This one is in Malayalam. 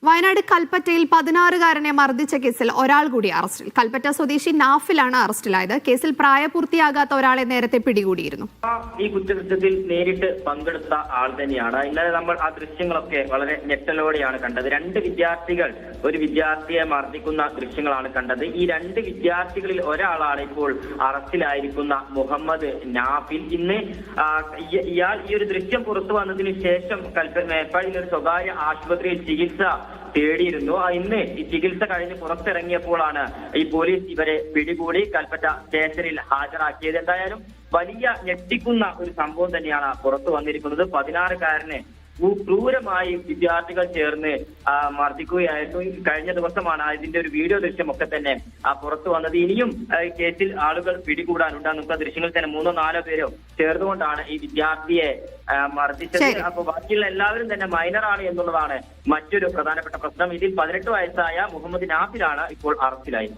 വയനാട് കൽപ്പറ്റയിൽ 16-കാരനെ മർദ്ദിച്ച കേസിൽ ഒരാൾ കൂടി അറസ്റ്റിൽ. കൽപ്പറ്റ സ്വദേശി നാഫിലാണ് അറസ്റ്റിലായത്. കേസിൽ പ്രായപൂർത്തിയാകാത്ത ഒരാളെ നേരത്തെ പിടികൂടിയിരുന്നു. ഈ കുറ്റകൃത്യത്തിൽ നേരിട്ട് പങ്കെടുത്ത ആൾ തന്നെയാണ്. ഇന്നലെ നമ്മൾ ആ ദൃശ്യങ്ങളൊക്കെ വളരെ ഞെട്ടലോടെയാണ് കണ്ടത്. രണ്ട് വിദ്യാർത്ഥികൾ ഒരു വിദ്യാർത്ഥിയെ മർദ്ദിക്കുന്ന ദൃശ്യങ്ങളാണ് കണ്ടത്. ഈ രണ്ട് വിദ്യാർത്ഥികളിൽ ഒരാളാണ് ഇപ്പോൾ അറസ്റ്റിലായിരിക്കുന്ന മുഹമ്മദ് നാഫിൽ. ഇന്ന് ഇയാൾ ഈ ഒരു ദൃശ്യം പുറത്തു വന്നതിന് ശേഷം മേപ്പാടിയിലെ ഒരു സ്വകാര്യ ആശുപത്രിയിൽ ചികിത്സ തേടിയിരുന്നു. ഇന്ന് ഈ ചികിത്സ കഴിഞ്ഞ് പുറത്തിറങ്ങിയപ്പോഴാണ് ഈ പോലീസ് ഇവരെ പിടികൂടി കൽപ്പറ്റ സ്റ്റേഷനിൽ ഹാജരാക്കിയത്. എന്തായാലും വലിയ ഞെട്ടിക്കുന്ന ഒരു സംഭവം തന്നെയാണ് പുറത്തു വന്നിരിക്കുന്നത്. 16-കാരനെ ക്രൂരമായി വിദ്യാർത്ഥികൾ ചേർന്ന് മർദ്ദിക്കുകയായിരുന്നു. കഴിഞ്ഞ ദിവസമാണ് ഇതിന്റെ ഒരു വീഡിയോ ദൃശ്യമൊക്കെ തന്നെ പുറത്തു വന്നത്. ഇനിയും കേസിൽ ആളുകൾ പിടികൂടാനുണ്ട്. നമുക്ക് ദൃശ്യങ്ങൾ തന്നെ 3-4 പേരോ ചേർന്നുകൊണ്ടാണ് ഈ വിദ്യാർത്ഥിയെ മർദ്ദിച്ചത്. അപ്പൊ ബാക്കിയുള്ള എല്ലാവരും തന്നെ മൈനറാണ് എന്നുള്ളതാണ് മറ്റൊരു പ്രധാനപ്പെട്ട പ്രശ്നം. ഇതിൽ 18 വയസ്സായ മുഹമ്മദ് നാഫിലാണ് ഇപ്പോൾ അറസ്റ്റിലായത്.